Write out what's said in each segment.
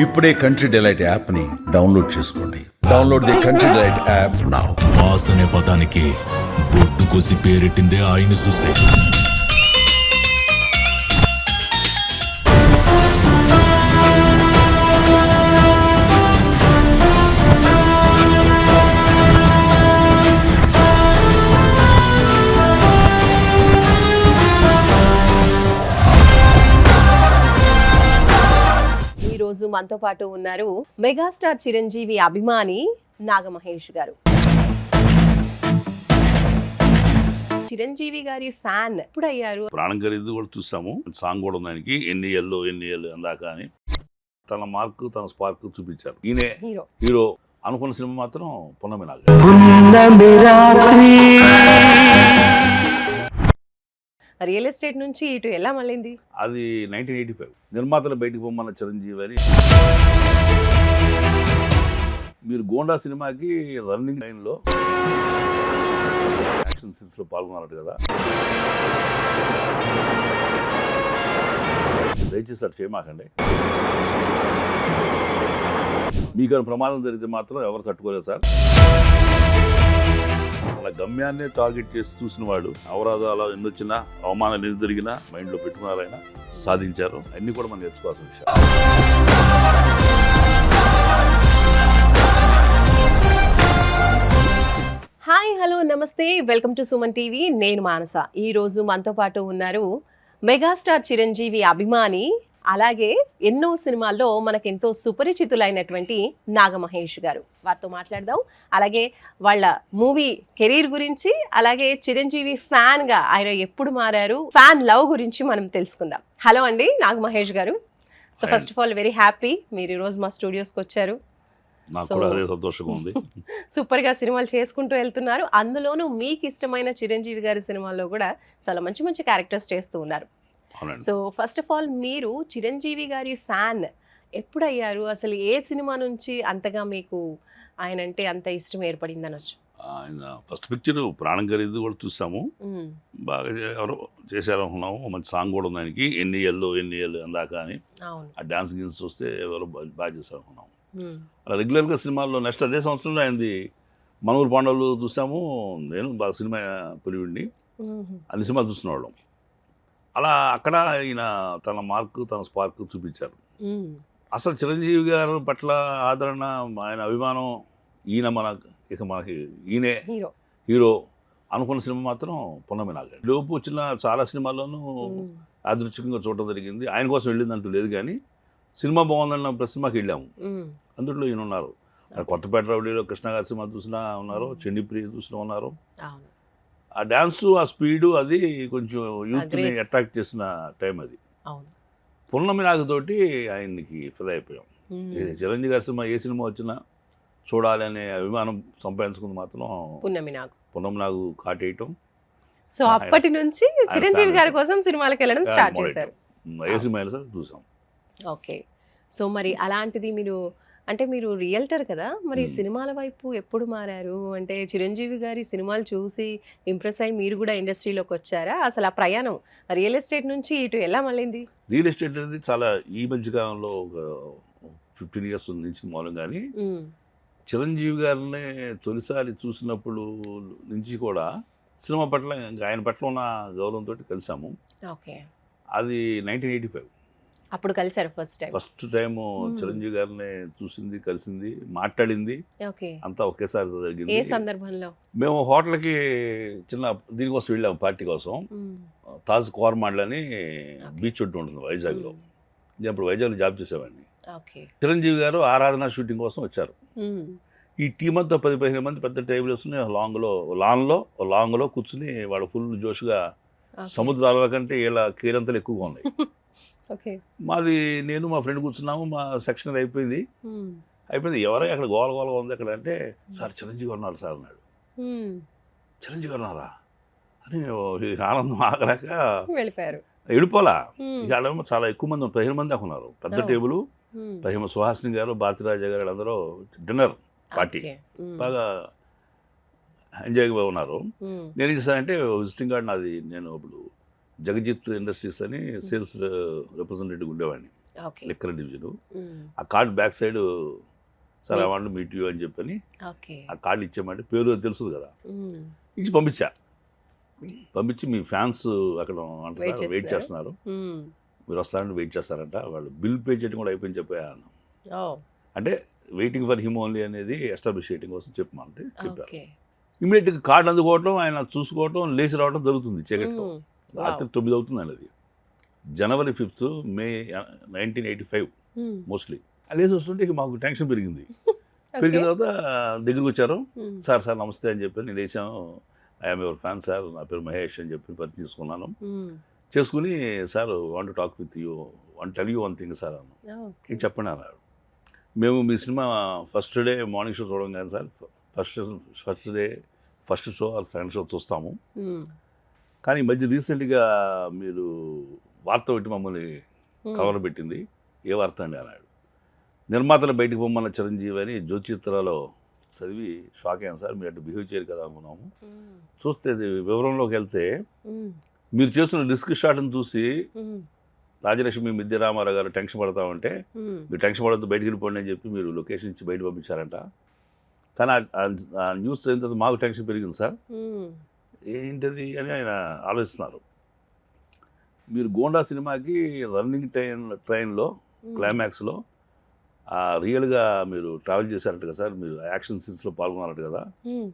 ఇప్పుడే country delight యాప్ని download చేసుకోండి. Download the country delight app now. Mass అనే పదానికి బొట్టు కోసి పేరెట్టిందే ఆయన చూసే. ఈరోజు మనతో పాటు ఉన్నారు మెగాస్టార్ చిరంజీవి అభిమాని నాగమహేష్ గారు. చిరంజీవి గారి ఫ్యాన్ ఎప్పుడు అయ్యారు? ప్రాణం ఖరీదు కూడా చూసాము, సాంగ్ కూడా ఉంది ఆయనకి, ఎన్ని ఏళ్ళు అందాక అని. తన మార్క్ తన స్పార్క్ చూపించారు. ఈయనే హీరో అనుకున్న సినిమా మాత్రం పున్నమి నాగ. రియల్ ఎస్టేట్ నుంచి ఇటు ఎలా మళ్ళింది? అది 1985. నిర్మాతలు బయటికి పొమ్మన్న చిరంజీవి అని. మీరు గోండా సినిమాకి రన్నింగ్ లైన్లో యాక్షన్ సీన్స్ లో పాల్గొన్నారు కదా, దయచేసి అటు చేయమాకండి. మీకు ప్రమాదం జరిగితే మాత్రం ఎవరు తట్టుకోలేదు సార్. అలా గమ్యాన్ని టార్గెట్ చేసి చూసిన వాడు అవరాధాలు ఎన్ని వచ్చినా, అవమానాలు ఎన్ని జరిగినా మైండ్లో పెట్టుకున్నారైనా సాధించారు. అన్ని కూడా మనం నేర్చుకోవాల్సిన విషయం. హాయ్, హలో, నమస్తే, వెల్కమ్ టు సుమన్ టీవీ. నేను మానస. ఈరోజు మనతో పాటు ఉన్నారు మెగాస్టార్ చిరంజీవి అభిమాని, అలాగే ఎన్నో సినిమాల్లో మనకెంతో సుపరిచితులైనటువంటి నాగమహేష్ గారు. వారితో మాట్లాడదాం. అలాగే వాళ్ళ మూవీ కెరీర్ గురించి, అలాగే చిరంజీవి ఫ్యాన్గా ఆయన ఎప్పుడు మారారు, ఫ్యాన్ లవ్ గురించి మనం తెలుసుకుందాం. హలో అండి నాగమహేష్ గారు. So first of all very happy మీరు ఈరోజు మా స్టూడియోస్కి వచ్చారు. నాకు కూడా అదే సంతోషంగా ఉంది. సూపర్గా సినిమాలు చేసుకుంటూ వెళ్తున్నారు. అందులోనూ మీకు ఇష్టమైన చిరంజీవి గారి సినిమాల్లో కూడా చాలా మంచి మంచి క్యారెక్టర్స్ చేస్తూ ఉన్నారు. సో ఫస్ట్ ఆఫ్ ఆల్ మీరు చిరంజీవి గారి ఫ్యాన్ ఎప్పుడు అయ్యారు? అసలు ఏ సినిమా నుంచి అంతగా మీకు ఆయన అంటే అంత ఇష్టం ఏర్పడింది అనొచ్చు? ఆయన ఫస్ట్ పిక్చర్ ప్రాణం ఖరీదు కూడా చూసాము, బాగా ఎవరో చేశారు అనుకున్నాము. మంచి సాంగ్ కూడా ఉంది ఆయనకి, ఎన్ని ఏళ్ళు అందాక అని. ఆ డాన్స్ గీన్స్ చూస్తే ఎవరో బాగా చేశారు అనుకున్నాము. అలా రెగ్యులర్గా సినిమాల్లో నెక్స్ట్ అదే సంవత్సరంలో ఆయనది మనూరు పాండవులు చూసాము. నేను బాగా సినిమా పులివిండి అన్ని సినిమాలు చూసిన వాళ్ళం. అలా అక్కడ ఈయన తన మార్క్ తన స్పార్క్ చూపించారు. అసలు చిరంజీవి గారు పట్ల ఆదరణ, ఆయన అభిమానం, ఈయన మనకి ఈయనే హీరో అనుకున్న సినిమా మాత్రం పున్నమి నాగ. లోపు వచ్చిన చాలా సినిమాల్లోనూ యాదృచ్ఛికంగా చూడటం జరిగింది. ఆయన కోసం వెళ్ళిందంటూ లేదు, కానీ సినిమా బాగుందన్న ప్రెస్ సినిమాకి వెళ్ళాము. అందులో ఈయన ఉన్నారు. కొత్తపేట రౌడీలో కృష్ణ గారి సినిమా చూసినా ఉన్నారు, చెండిప్రియ చూసినా ఉన్నారు. ఆ డ్యాన్సు, ఆ స్పీడు, అది కొంచెం యూత్ని అట్రాక్ట్ చేసిన టైం అది. పున్నమి నాగతోటి ఆయనకి ఫిదా అయిపోయాం. చిరంజీవి గారి సినిమా ఏ సినిమా వచ్చినా చూడాలి అనే అభిమానం సంపాదించుకుంది మాత్రం పున్నమి నాగు కాటేయటం. సో అప్పటి నుంచి చిరంజీవి గారి కోసం సినిమాలకు వెళ్ళడం స్టార్ట్ చేశారు. ఏ సినిమా అయినా సరే చూసాం. ఓకే. సో మరి అలాంటిది మీరు రియల్టర్ కదా, మరి సినిమాల వైపు ఎప్పుడు మారారు? అంటే చిరంజీవి గారి సినిమాలు చూసి ఇంప్రెస్ అయ్యి మీరు కూడా ఇండస్ట్రీలోకి వచ్చారా? అసలు ఆ ప్రయాణం రియల్ ఎస్టేట్ నుంచి ఇటు ఎలా మళ్ళింది? రియల్ ఎస్టేట్ అనేది చాలా ఈ మధ్య కాలంలో ఒక 15 years నుంచి మూలం, కానీ చిరంజీవి గారిని తొలిసారి చూసినప్పుడు నుంచి కూడా సినిమా పట్ల, ఆయన పట్ల ఉన్న గౌరవంతో కలిసాము. ఓకే. అది 1985. అప్పుడు కలిసారు ఫస్ట్ టైం. చిరంజీవి గారిని చూసింది, కలిసింది, మాట్లాడింది అంతా ఒకేసారి జరిగింది. ఏ సందర్భంలో? మేము హోటల్కి చిన్న దీనికోసం వెళ్ళాము, పార్టీ కోసం. తాజ్ కోరమాండ్లు అని బీచ్ ఒడ్డు ఉంటుంది వైజాగ్లో. నేను అప్పుడు వైజాగ్లో జాబ్ చేసేవాడిని. చిరంజీవి గారు ఆరాధన షూటింగ్ కోసం వచ్చారు. ఈ టీం అంతా 10-15 మంది పెద్ద టేబుల్ వేసుకుని లాంగ్లో కూర్చుని వాళ్ళు ఫుల్ జోష్గా, సముద్రాల కంటే ఇలా కేరంతలు ఎక్కువగా ఉన్నాయి. మాది నేను మా ఫ్రెండ్ కూర్చున్నాము. మా సెక్షన్ అయిపోయింది. ఎవరో అక్కడ గోల ఉంది అక్కడ అంటే, సార్ చిరంజీవి గారు ఉన్నారు సార్ అన్నాడు. చిరంజీవి గారు ఉన్నారా అని ఆనందం ఆగలేక వెళ్ళిపోలా. ఇక చాలా ఎక్కువ మంది, 15 మంది దాకా ఉన్నారు. పెద్ద టేబుల్, 15 సుహాసిని గారు, భారతీరాజా గారు అందరూ డిన్నర్ పార్టీ బాగా ఎంజాయ్గా ఉన్నారు. నేను ఏం చేశానంటే విజిటింగ్ కార్డ్ నాది, నేను ఇప్పుడు జగజిత్ ఇండస్ట్రీస్ అని సేల్స్ రిప్రజెంటేటివ్ ఉండేవాడిని. ఓకే. Liquor division. మ్మ్. ఆ card back side sir I want meet you అని చెప్పని ఓకే. ఆ కార్డు ఇచ్చామంటే పేరు తెలుస్తుంది కదా, మ్మ్. ఇచ్చి పంపించి మీ ఫ్యాన్స్ అక్కడ అంటే Wait సార్ వెయిట్ చేస్తున్నారు, మ్మ్. మీరు వస్తారంటే వెయిట్ చేస్తారంట, వాళ్ళు బిల్ పే చేయడం కూడా అయిపోయింది చెప్పాను. ఓ, అంటే వెయిటింగ్ ఫర్ హిమ్ ఓన్లీ అనేది ఎస్టాబ్లిష్ చేయడం కోసం చెప్పమంటే చెప్పారు. ఓకే. ఇమీడియట్గా కార్డు అందుకోవటం, ఆయన చూసుకోవటం, లేచి రావడం జరుగుతుంది చీకట్లో. మ్మ్. రాత్రి 9 అవుతుంది అనేది. జనవరి 5th, May 1985 మ్మ్. మోస్ట్లీ. లేచి వస్తుంటే ఇక మాకు టెన్షన్ పెరిగింది. పెరిగిన తర్వాత దగ్గరికి వచ్చారు. మ్మ్. సార్ నమస్తే అని చెప్పి నేను వేసాము, ఐఎమ్ యువర్ ఫ్యాన్ సార్, నా పేరు మహేష్ అని చెప్పి పని తీసుకున్నాను. మ్మ్. చేసుకుని sir want to talk with you, want tell you one thing sir అన్న. ఓకే. ఇది చెప్పండి అన్నాడు. మేము మీ cinema first day morning show చూడడం కానీ sir, first show or second show చూస్తాము, మ్మ్. కానీ ఈ మధ్య రీసెంట్గా మీరు వార్త పెట్టి మమ్మల్ని కవర్ పెట్టింది, ఏ వార్త అండి అన్నాడు. నిర్మాతలు బయటకు పొమ్మన్న చిరంజీవి అని జ్యోతిచిత్రాలో చదివి షాక్ అయ్యాను సార్, మీరు అటు బిహేవ్ చేయరు కదా అనుకున్నాము. మ్మ్. చూస్తే వివరంలోకి వెళ్తే మ్మ్. మీరు చేస్తున్న రిస్క్ షాట్ని చూసి మ్మ్. రాజలక్ష్మి మిద్దె రామారావు గారు టెన్షన్ పడతామంటే, మ్మ్. మీరు టెన్షన్ పడద్దు బయటికి వెళ్ళిపోండి అని చెప్పి మీరు లొకేషన్ ఇచ్చి బయట పంపించారంట. కానీ ఆ న్యూస్ అయిన తర్వాత మాకు టెన్షన్ పెరిగింది సార్, మ్మ్. ఏంటది అని ఆయన ఆలోచిస్తున్నారు. మీరు గోండా సినిమాకి రన్నింగ్ ట్రైన్లో క్లైమాక్స్లో రియల్గా మీరు ట్రావెల్ చేశారంట కదా సార్, మీరు యాక్షన్ సీన్స్లో పాల్గొన్నారట కదా, మ్మ్.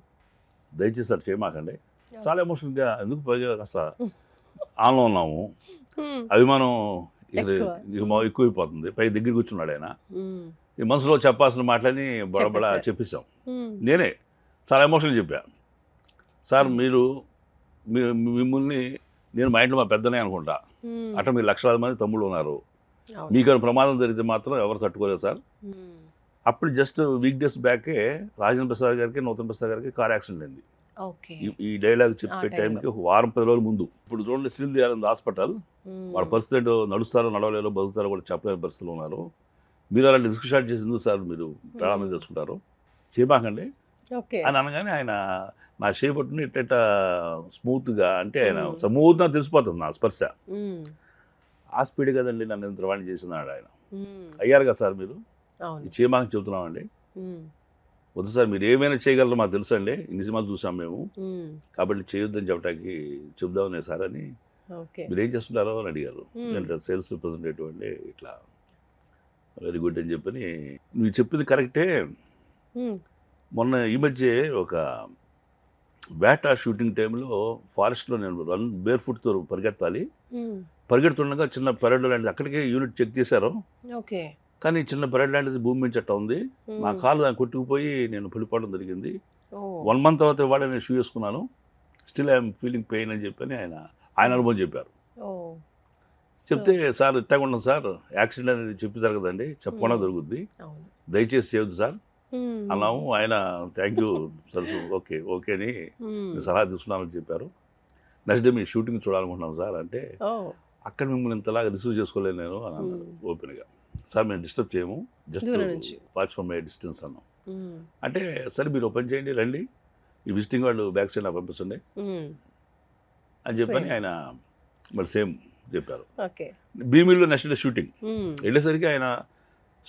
దయచేసి అటు చేయమాకండి. చాలా ఎమోషనల్గా, ఎందుకు పైగా కాస్త ఆన్లో ఉన్నాము, మ్మ్. అభిమానం ఎక్కువ. ఎక్కువైపోతుంది. పై దగ్గరికి కూర్చున్నాడు ఆయన. మ్మ్. ఈ మనసులో చెప్పాల్సిన మాటలని బడబడ చెప్పేశారు. చెప్పేశాం. మ్మ్. నేనే చాలా ఎమోషనల్ చెప్పా, సార్ మీరు మిమ్మల్ని నేను మా ఇంట్లో మా పెద్దనే అనుకుంటా, మ్మ్. అట్లా మీరు లక్షలాది మంది తమ్ముళ్ళు ఉన్నారు, అవును. మీకు ప్రమాదం జరిగితే మాత్రం ఎవరు తట్టుకోలేదు సార్. మ్మ్. అప్పుడు జస్ట్ వీక్ డేస్ బ్యాకే రాజేంద్ర ప్రసాద్ గారికి, నూతన్ ప్రసాద్ గారికి కార్ యాక్సిడెంట్ అయింది. ఓకే. ఈ డైలాగ్ చెప్పే ఆ టైంకి ఒక వారం 10 రోజుల ముందు. ఇప్పుడు చూడండి, still they are in the hospital. Hmm. వాళ్ళ పరిస్థితి ఏంటో, నడుస్తారో నడవలేరో బతుకుతారో కూడా చెప్పలేని పరిస్థితులు ఉన్నారు. మీరు అలాంటి రిస్క్ షాట్ చేసి ఎందుకు సార్ మీరు ప్రాణం మీద తెచ్చుకుంటారు, చేయమాకండి ఓకే. అని అనగానే ఆయన నా చేపట్టుని ఇట్ట స్మూత్గా, అంటే ఆయన స్మూత్గా తెలిసిపోతుంది నా స్పర్శ. మ్మ్. ఆ స్పీడ్ కదండి నన్ను ఇంత రవాణా చేసినాడు ఆయన. మ్మ్. అయ్యారు కదా సార్ మీరు, అవును. ఈ చేయమాకని చెబుతున్నామండి. మ్మ్. వద్దు సార్, మీరు ఏమైనా చేయగలరో మాకు తెలుసు అండి, ఇన్ని సినిమాలు చూసాం మేము, మ్మ్. కాబట్టి చేయొద్దని చెప్పడానికి చెబుదామనే సార్ అని. ఓకే. మీరు ఏం చేస్తుంటారో అని అడిగారు. నేను సేల్స్ రిప్రజెంటేటివ్ అండి, ఇట్లా వెరీ గుడ్ అని చెప్పని. నువ్వు చెప్పింది కరెక్టే. మ్మ్. మొన్న ఈ మధ్య ఒక వేటా షూటింగ్ టైంలో ఫారెస్ట్లో నేను బేర్ ఫుట్తో పరిగెత్తాలి, మ్మ్. పరిగెడుతుండగా చిన్న పెరడ్ లాంటిది అక్కడికే యూనిట్ చెక్ చేశారు, ఓకే. కానీ చిన్న పెరడ్ లాంటిది భూమి మీద చెట్ట ఉంది, నా కాలు దాన్ని కొట్టుకుపోయి నేను పడిపోవడం జరిగింది. ఓ. 1 month తర్వాత ఇవాళ నేను షూ వేసుకున్నాను, స్టిల్ ఐఎమ్ ఫీలింగ్ పెయిన్ అని చెప్పని ఆయన అనుభవం చెప్పారు. ఓ. చెప్తే సార్ ఇట్టగా ఉన్నాం సార్, యాక్సిడెంట్ అనేది చెప్పి జరగదండి, చెప్పకుండా జరుగుద్ది, అవును. దయచేసి చేయొద్దు సార్ మ్మ్. అన్నాము. ఆయన thank you sir, okay okay అని మ్మ్. మీరు సలహా తీసుకున్నామని చెప్పారు. నెక్స్ట్ డే మీ షూటింగ్ చూడాలనుకుంటున్నాం సార్ అంటే, ఓ. అక్కడ మిమ్మల్ని ఇంతలాగా రిసీవ్ చేసుకోలేను నేను అని అన్నారు ఓపెన్గా. సార్ మేము డిస్టర్బ్ చేయము, జస్ట్ దూరం నుంచి. వాచ్ ఫ్రమ్ మై డిస్టెన్స్ అన్నాం. మ్మ్. అంటే సరే మీరు ఓపెన్ చేయండి, రండి, ఈ విజిటింగ్ వాళ్ళు బ్యాక్ సైడ్ నాకు పంపిస్తుండే మ్మ్. అని చెప్పని ఆయన మరి సేమ్ చెప్పారు. ఓకే. భీమిల్లో నెక్స్ట్ డే షూటింగ్ మ్మ్. వెళ్ళేసరికి ఆయన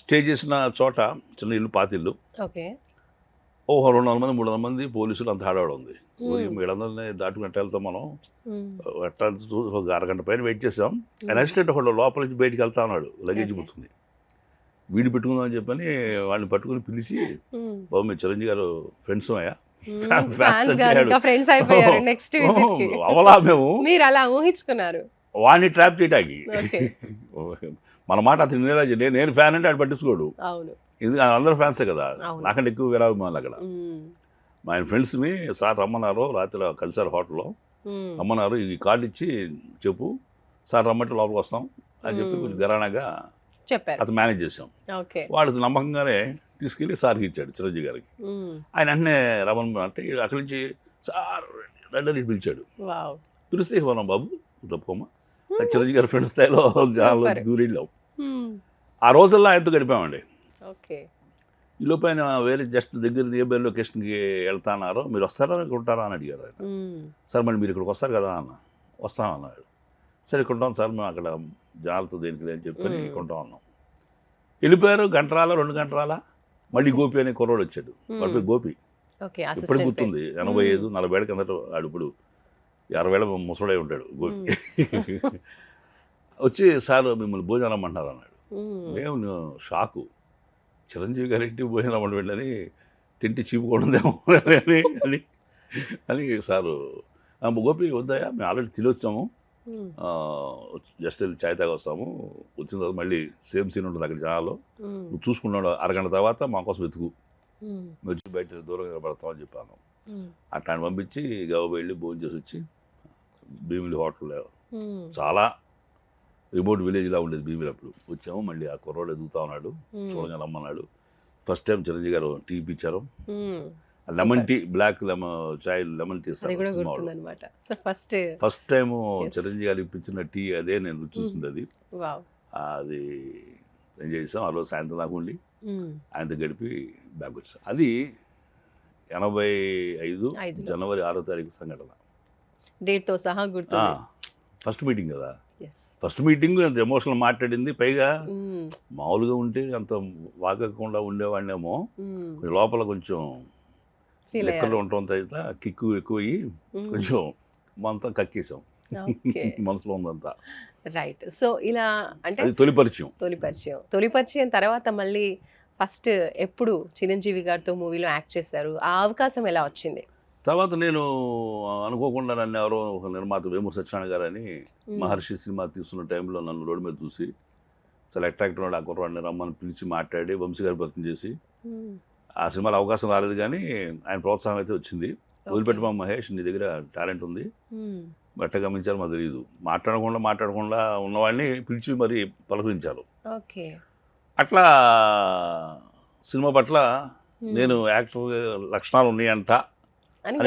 స్టే చేసిన చోట చిన్న ఇల్లు, పాతిల్లు, ఓకే. 200 మంది 300 మంది పోలీసులు, అంత హడావుడి ఉంది. వీళ్ళందరినీ దాటుకుంటూ వెళ్తాం మనం, మ్మ్. అట్లా ఒక అరగంట పైన వెయిట్ చేసాం. ఆయన అసిస్టెంట్ ఒకళ్ళు లోపల నుంచి బయటికి వెళ్తా ఉన్నాడు, లగేజ్ పుచ్చుకుని, వీడి పెట్టుకుందాం అని చెప్పని వాళ్ళని పట్టుకుని పిలిచి, మ్మ్. బాబు మీరు చిరంజీవి గారు ఫ్రెండ్స్ అయ్యా, ఫ్యాన్స్ గారు ఇంకా ఫ్రెండ్స్ అయిపోయారు నెక్స్ట్ విజిట్ కి. అవలా మేము మీరు అలా ఊహించుకున్నారు. వాడిని ట్రాప్ చేయడానికి. ఓకే. మన మాట అతను వినేలా నేను ఫ్యాన్ అంటే ఆడు పట్టించుకోడు, అవును. ఇది అందరూ ఫ్యాన్సే కదా, అవును. నాకంటే ఎక్కువ విరాభిమానులు అక్కడ. మ్మ్. మా ఆయన ఫ్రెండ్స్ని సార్ రమ్మన్నారు, రాత్రి కలిసారు హోటల్లో, మ్మ్. రమ్మన్నారు, ఈ కార్డు ఇచ్చి చెప్పు సార్ రమ్మంటే లోపలికి వస్తాం అని చెప్పి కొంచెం గరాణాగా చెప్పారు. అతను మేనేజ్ చేసాం. ఓకే. వాడు నమ్మకంగానే తీసుకెళ్ళి సార్కి ఇచ్చాడు, చిరంజీవి గారికి. మ్మ్. ఆయన వెంటనే రమణ అంటే అక్కడి నుంచి సార్ రెండని పిలిచాడు. వావ్. పిలిస్తే మనం బాబు తప్పుకోమా, చిరంజీవి గారి ఫ్రెండ్స్ స్థాయిలో జనాల్లో దూరి వెళ్ళాం. మ్మ్. ఆ రోజుల్లో ఆయనతో గడిపామండి. ఓకే. ఈ లోపు ఆయన వేరే జస్ట్ దగ్గర నియర్ లొకేషన్కి వెళ్తాన్నారు, మీరు వస్తారా ఉంటారా అని అడిగారు ఆయన. మ్మ్. సార్ మరి మీరు ఇక్కడికి వస్తారు కదా అన్న, వస్తామన్నాడు. సరే ఇక్కడ ఉంటాం సార్, మేము అక్కడ జనాలతో దేనికి అని చెప్పి ఇక్కడ ఉంటాం అన్నాం. వెళ్ళిపోయారు. గంటరాల 2 గంటరాల మళ్ళీ గోపి అనే కుర్రోడు వచ్చాడు. వాడి పేరు గోపి. ఓకే, ఇప్పటికి అసిస్టెంట్ గుర్తుంది. 85-40 ఏళ్ళ కిందట వాడు ఇప్పుడు 60 ఏళ్ళ ముసడే ఉంటాడు గోపి. వచ్చి సార్ మిమ్మల్ని భోజనం రమ్మంటున్నారు అన్నాడు. మేము షాకు. చిరంజీవి గారింటి భోజనం రమ్మంటాడని తింటే చీపుకోవడదేమో అని సారు గోపి వద్దాయా, మేము ఆల్రెడీ తినొచ్చాము, జస్ట్ వెళ్ళి చాయ్ తాగి వస్తాము, వచ్చిన తర్వాత మళ్ళీ సేమ్ సీన్ ఉంటుంది అక్కడ జనాల్లో, నువ్వు చూసుకున్నాడు, అరగంట తర్వాత మా కోసం వెతుకు, మేము వచ్చి బయట దూరంగా నిలబడతామని చెప్పాను. అట్లాంటి పంపించి గవ వెళ్ళి భోజనం చేసి వచ్చి భీమిలి హోటల్లో, చాలా రిమోట్ విలేజ్లా ఉండేది భీమిలి. అప్పుడు వచ్చాము, మళ్ళీ ఆ కుర్రోడు ఎదుగుతా ఉన్నాడు, చూడగా రమ్మన్నాడు. First time Chiranjeevi garu tea ఇప్పించారు. Lemon tea, black chai lemon tea first time Chiranjeevi garu ఇప్పించిన టీ అదే నేను రుచి చూసింది. అది ఎంజాయ్ చేసాం. ఆ రోజు సాయంత్రం దాకా ఉండి ఆయనతో గడిపి బ్యాగ్ వచ్చాం. అది 85 జనవరి 6వ తారీఖు సంఘటన. డేట్తో సహా గుర్తు. ఫస్ట్ మీటింగ్ కదా, ఫస్ట్ మీటింగ్ అంత ఎమోషనల్ మాట్లాడింది. పైగా మామూలుగా ఉంటే అంత వాగకుండా ఉండేవాడినేమో, లోపల కొంచెం లెక్కలు ఉండటం తర్వాత కిక్కు ఎక్కువయ్యి కొంచెం అంతా కక్కేసాం మనసులో ఉందంతా. రైట్. సో ఇలా అంటే తొలిపరిచయం తర్వాత మళ్ళీ ఫస్ట్ ఎప్పుడు చిరంజీవి గారితో మూవీలో యాక్ట్ చేశారు? ఆ అవకాశం ఎలా వచ్చింది? తర్వాత నేను అనుకోకుండా నన్ను ఎవరో ఒక నిర్మాత వేమూరు సత్యనారాయణ గారు అని మహర్షి సినిమా తీస్తున్న టైంలో నన్ను రోడ్డు మీద చూసి చాలా అట్రాక్టివ్ ఉన్నాడు, ఆ కుర్రాడిని రమ్మని పిలిచి మాట్లాడి వంశీ గారి పరిచయం చేసి, ఆ సినిమాలో అవకాశం రాలేదు కానీ ఆయన ప్రోత్సాహం అయితే వచ్చింది. వదిలిపెట్టమా మహేష్, నీ దగ్గర టాలెంట్ ఉంది, బట్ట గమనించారు మాకు తెలియదు, మాట్లాడకుండా ఉన్నవాడిని పిలిచి మరి పలకరించారు. అట్లా సినిమా పట్ల నేను యాక్టర్ లక్షణాలు ఉన్నాయంట అని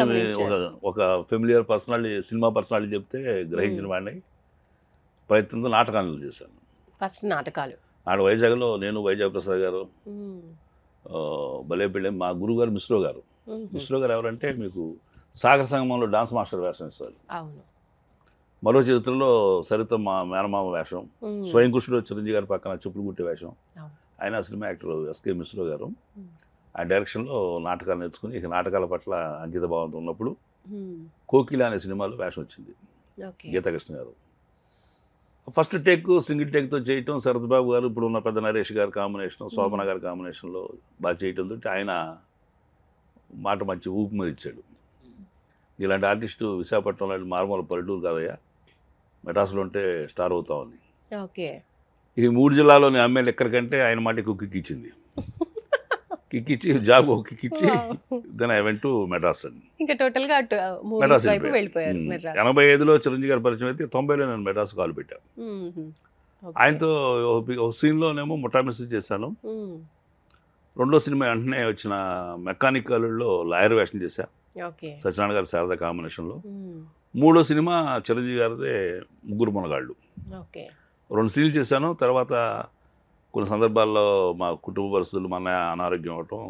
ఒక ఫెమిలియర్ పర్సనాలిటీ, సినిమా పర్సనాలిటీ చెప్తే గ్రహించిన వాడిని ప్రయత్నంతో నాటకాలు చేశాను. ఫస్ట్ నాటకాలు వైజాగ్లో నేను, వైజాగ్ ప్రసాద్ గారు, భలే పెళ్ళి మా గురువు గారు మిశ్రో గారు. మిశ్రో గారు ఎవరంటే మీకు సాగర సంగమంలో డాన్స్ మాస్టర్ వేషం ఇస్తారు. మరో చరిత్రలో సరిత మా మేనమామ వేషం, స్వయం కృష్ణుడు చిరంజీవి గారి పక్కన చెప్పులు కుట్టే వేషం. ఆయన సినిమా యాక్టర్ ఎస్కే మిశ్రో గారు. ఆ డైరెక్షన్లో నాటకాలు నేర్చుకుని ఇక నాటకాల పట్ల అంకిత భావంతో ఉన్నప్పుడు కోకిల అనే సినిమాలో వేషం వచ్చింది. గీతాకృష్ణ గారు ఫస్ట్ టేక్ సింగిల్ టేక్తో చేయటం, శరత్ బాబు గారు ఇప్పుడు ఉన్న పెద్ద నరేష్ గారి కాంబినేషన్, శోభన గారి కాంబినేషన్లో బాగా చేయటంతో ఆయన మాట మంచి ఊపు మీద ఇచ్చాడు. ఇలాంటి ఆర్టిస్టు విశాఖపట్నం లాంటి మారుమూల పల్లెటూరు కాదయ్యా, మెడ్రాస్లో ఉంటే స్టార్ అవుతామని. ఈ 3 జిల్లాలోని ఎమ్మెల్యే ఎక్కడికంటే ఆయన మాట ఎక్కువ కిక్కిచ్చింది. కిక్కిచ్చి జాబ్ కిక్కిచ్చి then I went to Madras అని. మెడ్రాస్ 85లో చిరంజీవి గారి పరిచయం అయితే 90లో నేను మెడ్రాస్ కాలు పెట్టాను. ఆయనతో ఒక సీన్లోనేమో ముఠామిస్ చేశాను. రెండో సినిమా వెంటనే వచ్చిన మెకానికల్లో లాయర్ వేషం చేశా, సత్యనారాయణ గారి శారద కాంబినేషన్లో. మూడో సినిమా చిరంజీవి గారిదే ముగ్గురు మునగాళ్ళు. 2 సీన్లు చేశాను. తర్వాత కొన్ని సందర్భాల్లో మా కుటుంబ పరిస్థితులు, మన అనారోగ్యం అవటం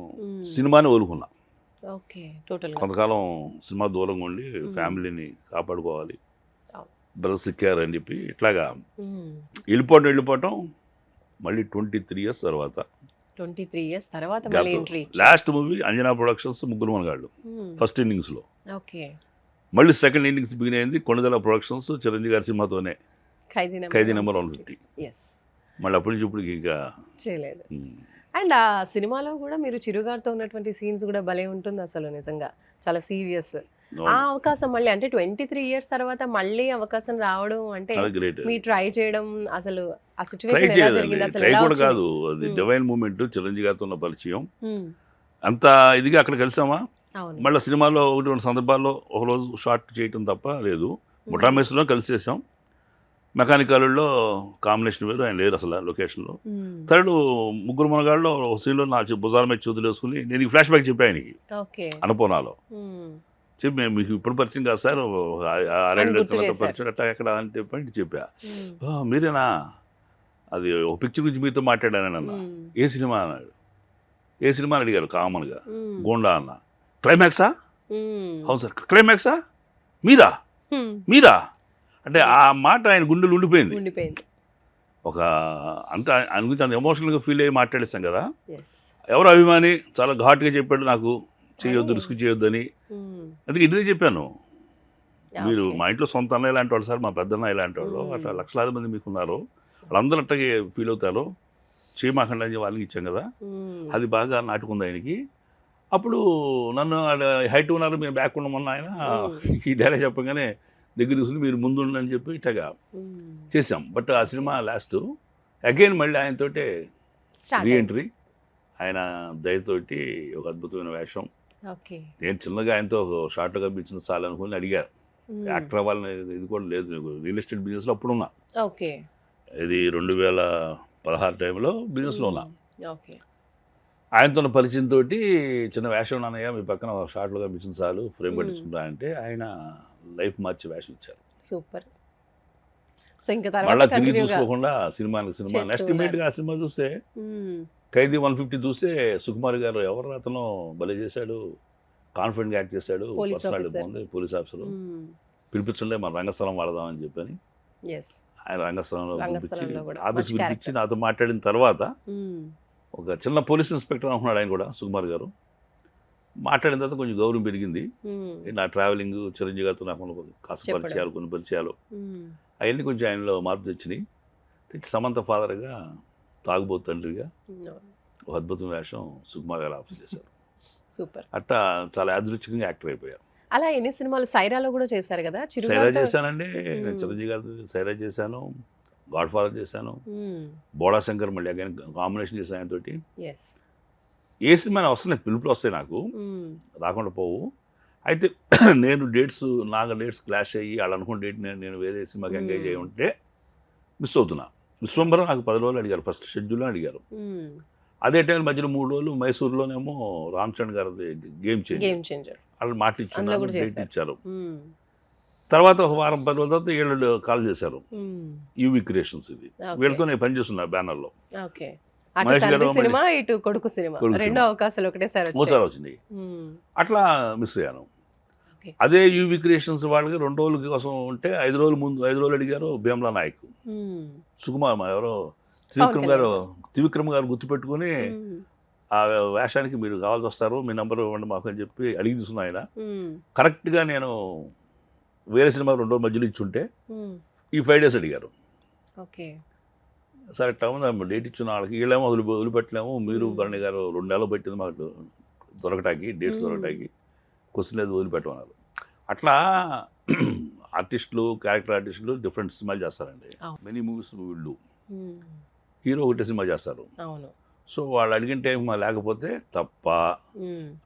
సినిమాని వదులుకున్నా. కొంతకాలం సినిమా దూరంగా ఉండి ఫ్యామిలీని కాపాడుకోవాలి, బ్రదర్స్ సిక్కారు అని చెప్పి ఇట్లాగా వెళ్ళిపోవటం మళ్ళీ 23 ఇయర్స్ తర్వాత లాస్ట్ మూవీ అంజనా ప్రొడక్షన్స్ ముగ్గురు మనగాళ్ళు ఫస్ట్ ఇన్నింగ్స్లో. మళ్ళీ సెకండ్ ఇన్నింగ్స్ బిగిన్ అయింది కొండదల ప్రొడక్షన్స్ చిరంజీవి గారి సినిమాతోనే, ఖైదీ నెంబర్ 150. మళ్ళీ అప్పటి నుంచి ఇప్పుడు ఇంకా చేయలేదు. అండ్ ఆ సినిమాలో కూడా మీరు చిరుగారితో ఉన్నటువంటి సీన్స్ కూడా భలే ఉంటుంది అసలు, నిజంగా చాలా సీరియస్. ఆ అవకాశం మళ్ళీ అంటే 23 ఇయర్స్ తర్వాత మళ్ళీ అవకాశం రావడం అంటే మీరు ట్రై చేయడం, అసలు ఆ సిచ్యువేషన్ ఎలా జరిగింది? అసలు ట్రై కూడా కాదు, అది డివైన్ మూమెంట్. చిరంజీవి గారితో ఉన్న పరిచయం అంత ఇదిగా అక్కడ కలిసామా. మళ్ళీ సినిమాలో 1-2 సందర్భాల్లో ఒకరోజు షార్ట్ చేయటం తప్ప లేదు. ముఠామేస్లో కలిసి చేసాం. మెకానికల్లో కాంబినేషన్ వేరు, ఆయన లేరు అసలు లొకేషన్లో. థర్డ్ ముగ్గురు మనగాళ్ళలో ఒక సీన్లో నా భుజాల మీద చేతులు వేసుకుని నేను ఈ ఫ్లాష్ బ్యాక్ చెప్పా ఆయనకి అనుపోనాలో. చెప్పి మీకు ఇప్పుడు పరిచయం కాదు సార్, 6 ఏళ్ళ పరిచయం అట్టా ఎక్కడ అని చెప్పి చెప్పా. మీరేనా, అది ఒక పిక్చర్ గురించి మీతో మాట్లాడానని అన్న. ఏ సినిమా అన్నాడు. ఏ సినిమా అని అడిగారు కామన్గా. గోండా అన్న. క్లైమాక్సా? అవును సార్. క్లైమాక్సా? మీరా అంటే ఆ మాట ఆయన గుండెలు ఉండిపోయింది. ఒక అంత ఆయన గురించి అంత ఎమోషనల్గా ఫీల్ అయ్యి మాట్లాడేస్తాం కదా. ఎస్. ఎవరు అభిమాని చాలా ఘాటుగా చెప్పాడు నాకు, చేయొద్దు, రిస్క్ చేయొద్దని. అందుకే ఇంటిదే చెప్పాను, మీరు మా ఇంట్లో సొంత అన్న ఇలాంటి వాళ్ళు సార్, మా పెద్దన్న ఇలాంటి వాళ్ళు, అట్లా లక్షలాది మంది మీకు ఉన్నారు, వాళ్ళందరూ అట్టగే ఫీల్ అవుతారు, చేయమాకండి అని వాళ్ళకి ఇచ్చాం కదా. అది బాగా నాటుకుంది ఆయనకి. అప్పుడు నన్ను హైట్ ఉన్నారు, మేము బ్యాక్ ఉండమన్న ఆయన ఈ డైలాగ్ చెప్పగానే దగ్గర తీసుకుని మీరు ముందు ఉండని చెప్పి ఇట్టగా చేసాం. బట్ ఆ సినిమా లాస్ట్ అగైన్ మళ్ళీ ఆయనతోటే రీఎంట్రీ, ఆయన దయతోటి ఒక అద్భుతమైన వేషం. నేను చిన్నగా ఆయనతో ఒక షార్ట్లో కనిపించిన చాలు అనుకుని అడిగారు, యాక్టర్ అవ్వాలని ఇది కూడా లేదు, నీకు రియల్ ఎస్టేట్ బిజినెస్లో అప్పుడున్నా, ఇది 2016 టైంలో బిజినెస్లో ఉన్నా. ఆయనతో పరిచయంతో చిన్న వేషం నాన్నయ్య మీ పక్కన షార్ట్లో కనిపించిన చాలు, ఫ్రేమ్ కట్టించుకుంటా అంటే ఆయన లైఫ్ మార్చి వేషం ఇచ్చారు. సూపర్. మళ్ళీ తిరిగి చూసుకోకుండా సినిమాకి సినిమా. నెక్స్ట్ ఇమీడియట్గా ఆ సినిమా చూస్తే ఖైదీ 150 చూస్తే సుకుమార్ గారు ఎవరు అతను భలే చేశాడు, కాన్ఫిడెంట్గా యాక్ట్ చేశాడు, పర్సనాలిటీ బాగుంది, పోలీస్ ఆఫీసర్ పిలిపించండి మన రంగస్థలం వాడదామని చెప్పని ఆయన రంగస్థలంలో పిలిపించి ఆఫీస్ పిలిపించి నాతో మాట్లాడిన తర్వాత ఒక చిన్న పోలీస్ ఇన్స్పెక్టర్ అనుకున్నాడు ఆయన కూడా సుకుమార్ గారు. మాట్లాడిన తర్వాత కొంచెం గౌరవం పెరిగింది. నా ట్రావెలింగ్, చిరంజీవి గారితో నాకు కాస్త పరిచయాలు, కొన్ని పరిచయాలు అవన్నీ కొంచెం ఆయనలో మార్పు తెచ్చినాయి. తెచ్చి సమంత ఫాదర్గా, తాగుబోతు తండ్రిగా ఒక అద్భుతం వేషం సుకుమార్ గారు ఆఫర్ చేశారు. సూపర్. అట్టా చాలా యాదృచ్ఛికంగా యాక్టర్ అయిపోయారు. అలా ఎన్ని సినిమాలు, సైరాలో కూడా చేశారు కదా. సైరా చేశానండి, చిరంజీవి గారితో సైరా చేశాను, గాడ్ ఫాదర్ చేశాను, బోడా శంకర్ మళ్ళీ అగైన్ కాంబినేషన్ చేశాను ఆయనతోటి. ఏ సినిమా వస్తున్నాయి, పిలుపులు వస్తాయి నాకు, రాకుండా పోవు. అయితే నేను నాకు డేట్స్ క్లాష్ అయ్యి వాళ్ళు అనుకున్న డేట్ నేను వేరే సినిమాకి ఎంగేజ్ అయ్యి ఉంటే మిస్ అవుతున్నా. విశ్వంబరం నాకు 10 రోజులు అడిగారు, ఫస్ట్ షెడ్యూల్లో అడిగారు. అదే టైం మధ్యలో 3 రోజులు మైసూరులోనేమో రామ్ చరణ్ గారి గేమ్ చేంజర్ వాళ్ళు మాట ఇచ్చారు, డేట్ ఇచ్చారు. తర్వాత ఒక వారం 10 రోజుల తర్వాత వీళ్ళు కాల్ చేశారు, యూవి క్రియేషన్స్, ఇది వీళ్ళతో నేను పనిచేస్తున్నా బ్యానర్లో. మహేష్ గారు సినిమా, ఇటు కొడుకు సినిమా, రెండు అవకాశాలు ఒకటేసారి వచ్చినాయి. అట్లా మిస్ అయ్యాను. అదే యూవి క్రియేషన్స్ వాళ్ళకి 2 రోజుల కోసం ఉంటే 5 రోజులు అడిగారు. భీమ్లా నాయక్, సుకుమార్, ఎవరో త్రివిక్రమ్ గారు గుర్తుపెట్టుకుని ఆ వేషానికి మీరు కావాల్సి వస్తారు, మీ నెంబర్ ఇవ్వండి మాకు అని చెప్పి అడిగి తీసుకున్నా ఆయన. కరెక్ట్గా నేను వేరే సినిమా 2 రోజుల మధ్యలో ఇచ్చుంటే ఈ 5 days అడిగారు. సరే టైం డేట్ ఇచ్చిన వాళ్ళకి వీళ్ళేమో వదిలిపెట్టలేము, మీరు భరణి గారు 2 నెలలు పెట్టింది మాకు దొరకటానికి, డేట్స్ దొరకటానికి, క్వశ్చన్ లేదు వదిలిపెట్టమన్నారు. అట్లా ఆర్టిస్టులు, క్యారెక్టర్ ఆర్టిస్టులు డిఫరెంట్ సినిమాలు చేస్తారండి. మెనీ మూవీస్ వీళ్ళు హీరో ఒకటే సినిమా చేస్తారు. సో వాళ్ళు అడిగిన టైం లేకపోతే తప్ప,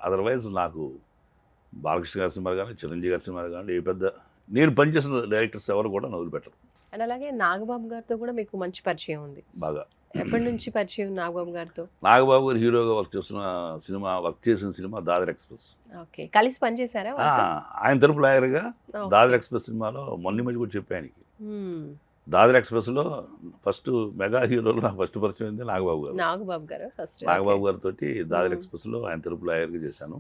అదర్వైజ్ నాకు బాలకృష్ణ గారి సినిమాలు కానీ, చిరంజీవి గారి సినిమాలు కానీ, ఏ పెద్ద నేను పనిచేసిన డైరెక్టర్స్ ఎవరు కూడా వదిలిపెట్టరు. అండ్ అలాగే నాగబాబు గారితో కూడా మీకు మంచి పరిచయం ఉంది. బాగా. ఎప్పటి నుంచి పరిచయం నాగబాబు గారితో? నాగబాబు గారు హీరోగా వర్క్ చేసిన సినిమా దాదర్ ఎక్స్ప్రెస్. కలిసి పనిచేశారా? ఆయన తరపు లాయర్గా దాదర్ ఎక్స్ప్రెస్ సినిమాలో మొన్న మధ్య కూడా చెప్పి ఆయనకి, దాదర్ ఎక్స్ప్రెస్లో ఫస్ట్ మెగా హీరోలో నాకు ఫస్ట్ పరిచయం అయింది నాగబాబు గారు. నాగబాబు గారితో దాదర్ ఎక్స్ప్రెస్లో ఆయన తరపు లాయర్గా చేశాను.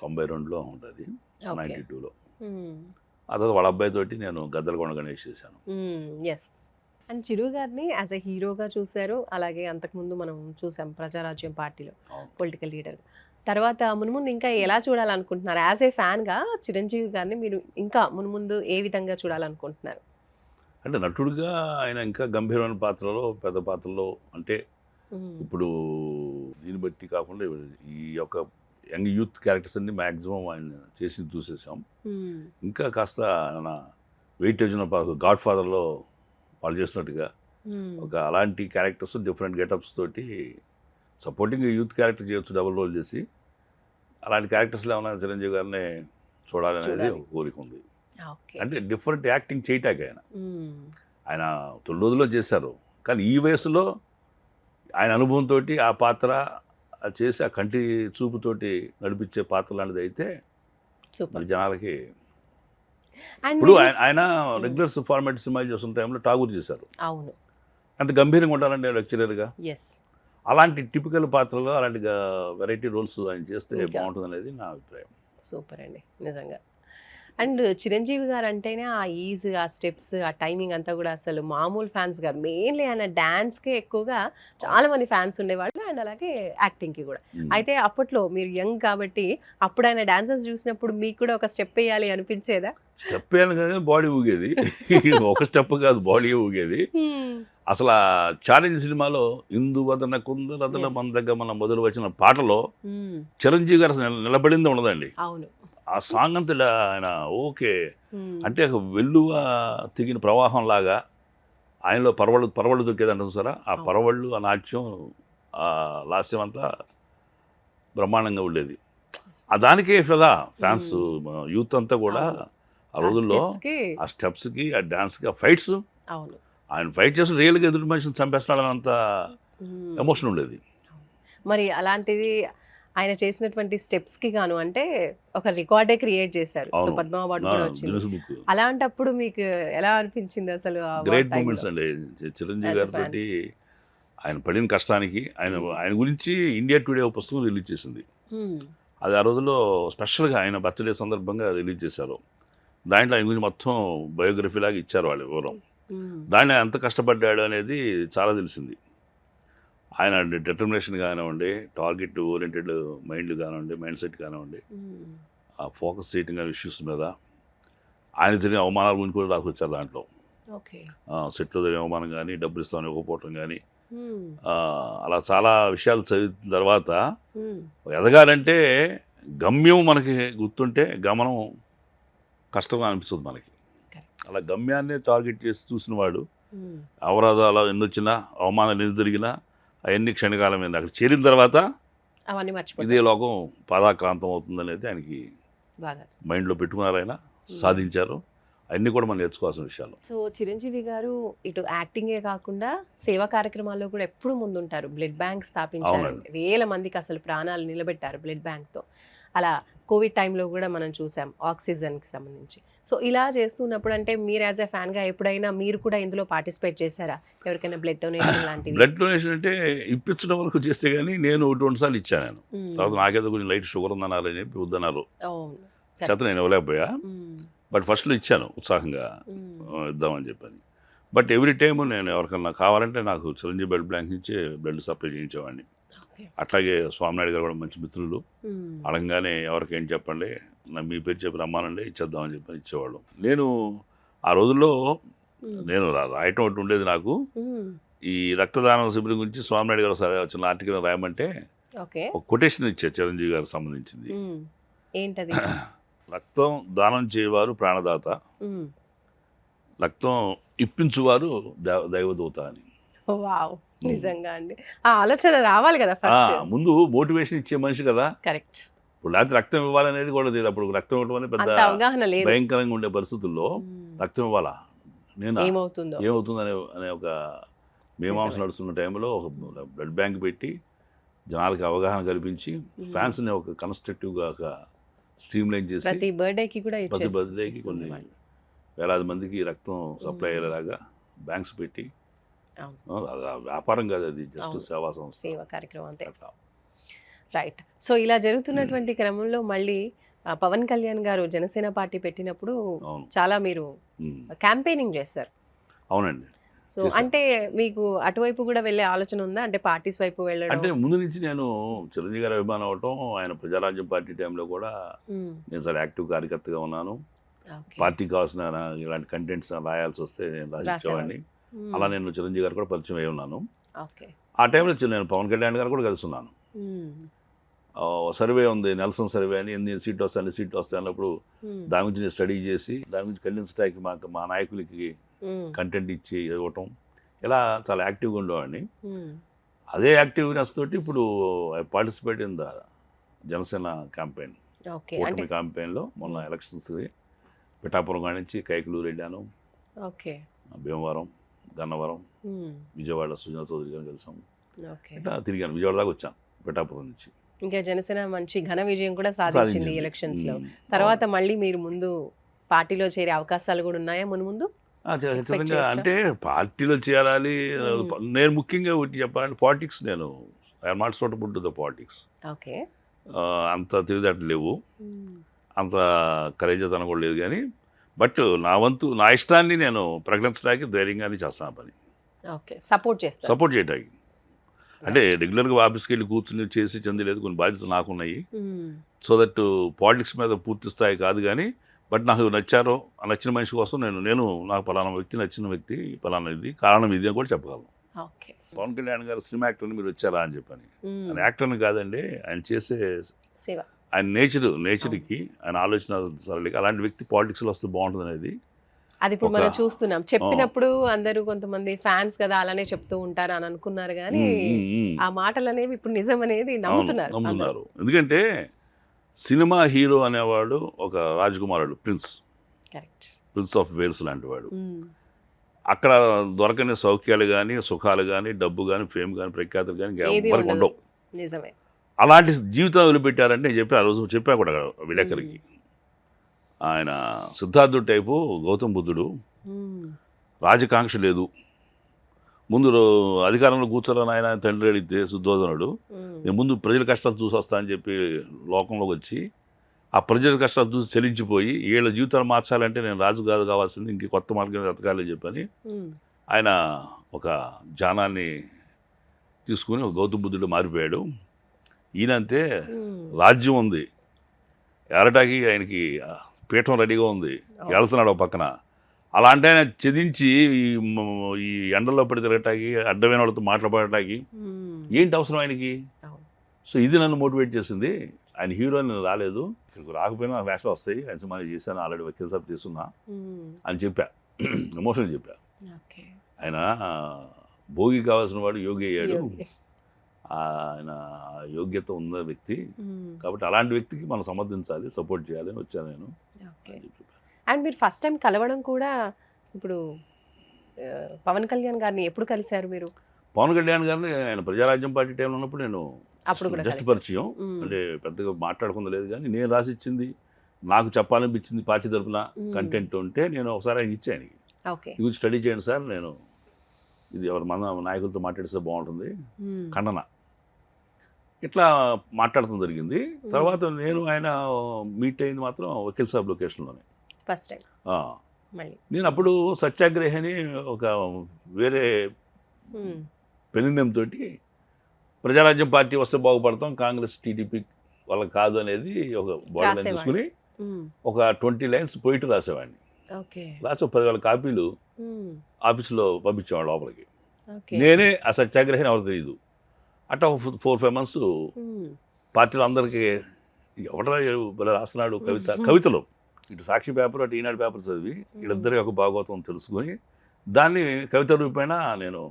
92లో ఉంటుంది, 92లో. ఆ తర్వాత వాళ్ళ అబ్బాయితోటి నేను గద్దలకొండ గణేష్ చేశాను. అండ్ చిరు గారిని యాజ్ ఎ హీరోగా చూశారు, అలాగే అంతకుముందు మనం చూసాం ప్రజారాజ్యం పార్టీలో పొలిటికల్ లీడర్. తర్వాత మున్ముందు ఇంకా ఎలా చూడాలనుకుంటున్నారు? యాజ్ ఏ ఫ్యాన్గా చిరంజీవి గారిని మీరు ఇంకా మున్ముందు ఏ విధంగా చూడాలనుకుంటున్నారు? అంటే నటుడిగా ఆయన ఇంకా గంభీరమైన పాత్రలో, పెద్ద పాత్రలో, అంటే ఇప్పుడు దీన్ని బట్టి కాకుండా ఈ యొక్క యంగ్ యూత్ క్యారెక్టర్స్ అన్ని మ్యాక్సిమం ఆయన చేసి చూసేసాం. ఇంకా కాస్త వెయిటేజ్ ఉన్న గాడ్ ఫాదర్లో వాళ్ళు చేసినట్టుగా ఒక అలాంటి క్యారెక్టర్స్, డిఫరెంట్ గెటప్స్ తోటి సపోర్టింగ్ యూత్ క్యారెక్టర్ చేయొచ్చు, డబుల్ రోల్ చేసి. అలాంటి క్యారెక్టర్స్లో ఏమైనా చిరంజీవి గారిని చూడాలనేది ఒక కోరిక ఉంది. అంటే డిఫరెంట్ యాక్టింగ్ చేయటానికి ఆయన 9 రోజుల్లో చేశారు, కానీ ఈ వయసులో ఆయన అనుభవంతో ఆ పాత్ర చేసి ఆ కంటి చూపుతోటి నడిపించే పాత్ర లాంటిది అయితే మరి జనాలకి. ఇప్పుడు ఆయన రెగ్యులర్ ఫార్మాట్ సినిమాలు చేస్తున్న టైంలో ఠాగూర్ చేశారు. అవును, అంత గంభీరంగా ఉండాలండి లెక్చరర్గా. అలాంటి టిపికల్ పాత్రలో అలాంటి వెరైటీ రోల్స్ ఆయన చేస్తే బాగుంటుంది అనేది నా అభిప్రాయం. సూపర్ అండి నిజంగా. అండ్ చిరంజీవి గారు అంటేనే ఆ ఈజ్, ఆ స్టెప్స్, ఆ టైమింగ్ అంతా కూడా అసలు మామూలు ఫ్యాన్స్ కాదు. మెయిన్లీ ఆయన డాన్స్కే ఎక్కువగా చాలా మంది ఫ్యాన్స్ ఉండేవాళ్ళు అండ్ అలాగే యాక్టింగ్కి కూడా. అయితే అప్పట్లో మీరు యంగ్ కాబట్టి అప్పుడు ఆయన డాన్సెస్ చూసినప్పుడు మీకు కూడా ఒక స్టెప్ వేయాలి అనిపించేదా? స్టెప్ వేయాలి కదా, బాడీ ఊగేది. ఒక స్టెప్ కాదు, బాడీ ఊగేది. అసలు ఆ ఛాలెంజ్ సినిమాలో ఇందువదన కుందరదన మన దగ్గర మన మొదలు వచ్చిన పాటలో చిరంజీవి గారు అసలు నిలబడింది ఉండదండి. అవును. ఆ సాంగ్ అంతా ఇలా ఆయన ఓకే అంటే ఒక వెల్లువ తిగిన ప్రవాహం లాగా ఆయనలో పరవళ్ళు దొరికేది అంటారు సారా, ఆ పరవళ్ళు, ఆ నాట్యం, ఆ లాస్యం అంతా బ్రహ్మాండంగా ఉండేది. ఆ దానికే కదా ఫ్యాన్స్ యూత్ అంతా కూడా ఆ రోజుల్లో ఆ స్టెప్స్కి, ఆ డాన్స్కి, ఆ ఫైట్స్, అవును, ఆయన ఫైట్ చేసి రియల్గా ఎదుటి మనిషిని చంపేస్తున్నాడు అంత ఎమోషన్ ఉండేది. మరి అలాంటిది ఆయన చేసినటువంటి స్టెప్స్కి గాను అంటే ఒక రికార్డే క్రియేట్ చేశారు. సో అవును. పద్మ అవార్డు కూడా వచ్చింది. Guinness book. అలాంటప్పుడు మీకు ఎలా అనిపించింది అసలు? గ్రేట్ మూమెంట్స్ అండి. చిరంజీవి గారితో ఆయన పడిన కష్టానికి ఆయన గురించి ఇండియా టుడే ఒక పుస్తకం రిలీజ్ చేసింది. అది ఆ రోజుల్లో స్పెషల్గా ఆయన బర్త్డే సందర్భంగా రిలీజ్ చేశారు. దాంట్లో ఆయన గురించి మొత్తం బయోగ్రఫీ లాగా ఇచ్చారు వాళ్ళు వివరం. దాన్ని ఎంత కష్టపడ్డాడు అనేది చాలా తెలిసింది. ఆయన డిటర్మినేషన్ కానివ్వండి, టార్గెట్ ఓరియంటెడ్ మైండ్ కానివ్వండి, మైండ్ సెట్ కానివ్వండి, ఆ ఫోకస్ చేయటం కానీ ఇష్యూస్ మీద ఆయన జరిగిన అవమానాల గురించి కూడా రాకొచ్చారు దాంట్లో. సెట్లో జరిగిన అవమానం కానీ, డబ్బులు ఇస్తామని ఇవ్వకపోవటం కానీ, అలా చాలా విషయాలు చదివిన తర్వాత ఎదగాలంటే గమ్యం మనకి గుర్తుంటే గమనం కష్టంగా అనిపిస్తుంది మనకి. అలా గమ్యాన్ని టార్గెట్ చేసి చూసిన వాడు అవరోధాలు ఎన్ని వచ్చినా, అవమానాలు ఎన్ని జరిగినా అవన్నీ క్షణకాలమైంది. అక్కడ చేరిన తర్వాత అవన్నీ మర్చిపోయి ఇదే లోకం పాదాక్రాంతం అవుతుందనేది ఆయనకి మైండ్లో పెట్టుకున్నారు. ఆయన సాధించారు. అన్నీ కూడా మనం నేర్చుకోవాల్సిన విషయాలు. సో చిరంజీవి గారు ఇటు యాక్టింగే కాకుండా సేవా కార్యక్రమాల్లో కూడా ఎప్పుడు ముందుంటారు. బ్లడ్ బ్యాంక్ స్థాపించారు, వేల మందికి అసలు ప్రాణాలు నిలబెట్టారు బ్లడ్ బ్యాంక్తో. అలా కోవిడ్ టైంలో కూడా మనం చూసాం ఆక్సిజన్కి సంబంధించి. సో ఇలా చేస్తున్నప్పుడు అంటే మీరు యాజ్ ఎ ఫ్యాన్గా ఎప్పుడైనా మీరు కూడా ఇందులో పార్టిసిపేట్ చేశారా? ఎవరికైనా బ్లడ్ డొనేషన్ లాంటివి? బ్లడ్ డొనేషన్ అంటే ఇప్పించడం వరకు చేస్తే కానీ నేను 1-2 సార్లు ఇచ్చాను. నేను తర్వాత నాకేదో కొంచెం లైట్ షుగర్ ఉందన్నారని చెప్పి వద్దన్నారు, చేత నేను ఇవ్వలేకపోయా. బట్ ఫస్ట్లో ఇచ్చాను ఉత్సాహంగా ఇద్దామని చెప్పని. బట్ ఎవ్రీ టైమ్ నేను ఎవరికన్నా కావాలంటే నాకు చిరంజీవి బ్లడ్ బ్యాంక్ నుంచి బ్లడ్ సప్లై చేయించేవాడిని. అట్లాగే స్వామినాయుడు గారు కూడా మంచి మిత్రులు. అడగగానే ఎవరికేం చెప్పండి, మీ పేరు చెప్పి రమ్మానండి ఇచ్చేద్దామని చెప్పని ఇచ్చేవాళ్ళు. నేను ఆ రోజుల్లో నేను రాయటం ఒకటి ఉండేది నాకు. ఈ రక్తదానం శిబిరం గురించి స్వామినాయుడు గారు సరే వచ్చిన ఆర్టికల్ రాయమంటే ఒక కొటేషన్ ఇచ్చారు చిరంజీవి గారికి సంబంధించింది. ఏంటది? రక్తం దానం చేయవారు ప్రాణదాత, రక్తం ఇప్పించువారు దైవదూత అని. నిజంగా అండి, ఆ ఆలోచన రావాలి కదా ఫస్ట్. ముందు మోటివేషన్ ఇచ్చే మనిషి కదా. కరెక్ట్. ఇప్పుడు లేకపోతే రక్తం ఇవ్వాలనేది కూడా లేదు. అప్పుడు రక్తం ఇవ్వడం అనేది పెద్ద అవగాహన లేదు. భయంకరంగా ఉండే పరిస్థితుల్లో రక్తం ఇవ్వాలా, నేను ఏమవుతుంది అనే ఒక మీమాంస నడుస్తున్న టైంలో ఒక బ్లడ్ బ్యాంక్ పెట్టి జనాలకి అవగాహన కల్పించి ఫ్యాన్స్ని ఒక కన్స్ట్రక్టివ్గా ఒక స్ట్రీమ్లైన్ చేసి ప్రతి బర్త్డేకి కొన్ని వేలాది మందికి రక్తం సప్లై అయ్యేలాగా బ్యాంక్స్ పెట్టి, వ్యాపారం కాదు అది, జస్ట్ సేవా సంస్థ, సేవా కార్యక్రమం అంతే. రైట్. సో ఇలా జరుగుతున్నటువంటి క్రమంలో మళ్ళీ పవన్ కళ్యాణ్ గారు జనసేన పార్టీ పెట్టినప్పుడు చాలా మీరు క్యాంపెయినింగ్ చేస్తారు. అవునండి. సో అంటే మీకు అటువైపు కూడా వెళ్ళే ఆలోచన ఉందా? అంటే పార్టీస్ వైపు వెళ్ళడం? అంటే ముందు నుంచి నేను చిరంజీవి గారి అభిమానం అవటం, ఆయన ప్రజారాజ్యం పార్టీ టైంలో కూడా నేను చాలా యాక్టివ్ కార్యకర్తగా ఉన్నాను. పార్టీకి కావాల్సిన ఇలాంటి కంటెంట్స్ రాయాల్సి వస్తే నేను రాసిచ్చేవాడిని. అలా నేను చిరంజీవి గారు కూడా పరిచయం అయి ఉన్నాను. ఆ టైంలో నేను పవన్ కళ్యాణ్ గారు కూడా కలిసి ఉన్నాను. సర్వే ఉంది, నెల్సన్ సర్వే అని, ఎన్ని సీట్లు వస్తాయి అన్నప్పుడు దాని గురించి నేను స్టడీ చేసి దాని గురించి ఖండించడానికి మా నాయకులకి కంటెంట్ ఇచ్చి ఇవ్వటం, ఇలా చాలా యాక్టివ్గా ఉండేవాడిని. అదే యాక్టివ్నెస్ తోటి ఇప్పుడు I participate in the Janasena campaign, కూటమి క్యాంపెయిన్లో. మొన్న ఎలక్షన్స్కి పిఠాపురం కాడి నుంచి కైకలూరు వెళ్ళాను, భీమవరం, గన్నవరం, విజయవాడ సుజనా చౌదరి గారిని కలిసాము. ఇట్లా తిరిగాను, విజయవాడ దాకా వచ్చాను పిఠాపురం నుంచి. ఇంకా జనసేన మంచి ఘన విజయం కూడా సాధించింది ఎలక్షన్స్ లో. తర్వాత మళ్ళీ మీరు ముందు పార్టీలో చేరే అవకాశాలు కూడా ఉన్నాయా ముందు? ఖచ్చితంగా. అంటే పార్టీలో చేరాలి, నేను ముఖ్యంగా చెప్పాలంటే పాలిటిక్స్, నేను I'm not suitable to the politics. అంత తెలివితేటలు లేవు. అంత కరేజతనం కూడా లేదు కానీ బట్ నా వంతు నా ఇష్టాన్ని నేను ప్రకటించడానికి ధైర్యంగానే చేస్తాను పని, ఓకే, సపోర్ట్ చేస్తారు. సపోర్ట్ చేయడానికి. అంటే రెగ్యులర్గా ఆఫీస్కి వెళ్ళి కూర్చుని చేసి చెందలేదు, కొన్ని బాధ్యతలు నాకున్నాయి. సో దట్ పాలిటిక్స్ మీద పూర్తి స్థాయి కాదు కానీ బట్ నాకు నచ్చిన మనిషి కోసం నేను నాకు పలానా వ్యక్తి నచ్చిన వ్యక్తి పలానా ఇది కారణం ఇది అని కూడా చెప్పగలను. ఓకే. పవన్ కళ్యాణ్ గారు సినిమా యాక్టర్ని మీరు వచ్చారా అని చెప్పని, ఆయన యాక్టర్ని కాదండి, ఆయన చేసే సేవ, ఆయన నేచర్కి ఆయన ఆలోచన సరళికి అలాంటి వ్యక్తి పాలిటిక్స్లో వస్తే బాగుంటుంది అనేది. అది ఇప్పుడు మనం చూస్తున్నాం. చెప్పినప్పుడు అందరూ కొంతమంది ఫ్యాన్స్ కదా అలానే చెప్తూ ఉంటారు అని అనుకున్నారు కానీ ఆ మాటలు అనేవి ఇప్పుడు నిజం అనేది నమ్ముతున్నారు. ఎందుకంటే సినిమా హీరో అనేవాడు ఒక రాజకుమారుడు, ప్రిన్స్ ఆఫ్ వేల్స్ లాంటి వాడు. అక్కడ దొరకని సౌఖ్యాలు కానీ సుఖాలు కానీ డబ్బు కానీ ఫేమ్ కానీ ప్రఖ్యాతులు కానీ ఎవరికి ఉండవు. నిజమే. అలాంటి జీవితం వదిలిపెట్టారంటే నేను చెప్పి ఆ రోజు చెప్పా కూడా విలేకరికి. ఆయన సిద్ధార్థుడు టైపు గౌతమ్ బుద్ధుడు, రాజకాంక్ష లేదు, ముందు అధికారంలో కూర్చోరని ఆయన తండ్రి అడిగితే శుద్ధోధనుడు నేను ముందు ప్రజల కష్టాలు చూసి వస్తా అని చెప్పి లోకంలోకి వచ్చి ఆ ప్రజల కష్టాలు చూసి చలించిపోయి వీళ్ళ జీవితాలు మార్చాలంటే నేను రాజు కాదు కావాల్సింది ఇంక కొత్త మార్గం ఎతకాలని చెప్పని ఆయన ఒక ధ్యానాన్ని తీసుకుని ఒక గౌతమ బుద్ధుడు మారిపోయాడు. ఈయనంతే రాజ్యం ఉంది, ఏరటాకి ఆయనకి పీఠం రెడీగా ఉంది, వెళ్తున్నాడు ఒక పక్కన. అలాంటి ఆయన చెదించి ఈ ఎండల్లో పడి తిరగటానికి అడ్డమైన వాళ్ళతో మాట్లాడటానికి ఏంటి అవసరం ఆయనకి? సో ఇది నన్ను మోటివేట్ చేసింది. ఆయన హీరో నేను రాలేదు, ఇక్కడికి రాకపోయినా వేషాలు వస్తాయి, ఆయన సినిమా చేశాను, ఆల్రెడీ వకీల్ సాబ్ చేస్తున్నా అని చెప్పా, ఎమోషనల్ చెప్పా. ఆయన భోగి కావాల్సిన వాడు యోగి అయ్యాడు, ఆయన యోగ్యత ఉన్న వ్యక్తి కాబట్టి అలాంటి వ్యక్తికి మనం సమర్థించాలి, సపోర్ట్ చేయాలని వచ్చాను నేను. అండ్ మీరు ఫస్ట్ టైం కలవడం కూడా ఇప్పుడు పవన్ కళ్యాణ్ గారిని ఎప్పుడు కలిశారు మీరు? పవన్ కళ్యాణ్ గారిని ఆయన ప్రజారాజ్యం పార్టీ టైంలో ఉన్నప్పుడు నేను జస్ట్ పరిచయం, అంటే పెద్దగా మాట్లాడుకుంది లేదు కానీ నేను రాసిచ్చింది నాకు చెప్పాలనిపించింది పార్టీ తరఫున కంటెంట్ ఉంటే నేను ఒకసారి ఆయన ఇచ్చాను, ఇది గురించి స్టడీ చేయండి సార్, నేను ఇది ఎవరి మన నాయకులతో మాట్లాడిస్తే బాగుంటుంది ఖండన ఇట్లా మాట్లాడటం జరిగింది. తర్వాత నేను ఆయన మీట్ అయింది మాత్రం వకీల్ సాబ్ లొకేషన్లోనే ఫస్ట్ టైం. నేను అప్పుడు సత్యాగ్రహని ఒక వేరే పెనినేమ్ తోటి ప్రజారాజ్యం పార్టీ వస్తే బాగుపడతాం, కాంగ్రెస్ టీడీపీ వాళ్ళకి కాదు అనేది ఒక బాడీ లైన్ తీసుకుని ఒక 20 lines పోయిట్ రాసేవాడిని. రాసి 10,000 కాపీలు ఆఫీసులో పంపించేవాడు లోపలికి. నేనే ఆ సత్యాగ్రహని ఎవరు తెలియదు. అట్లా ఒక 4-5 months పార్టీలో అందరికీ ఎవడరా రాస్తున్నాడు కవితలు ఇటు సాక్షి పేపర్ అటు ఈనాడు పేపర్ చదివి వీళ్ళిద్దరి ఒక భాగవతం తెలుసుకొని దాన్ని కవిత రూపేణ నేను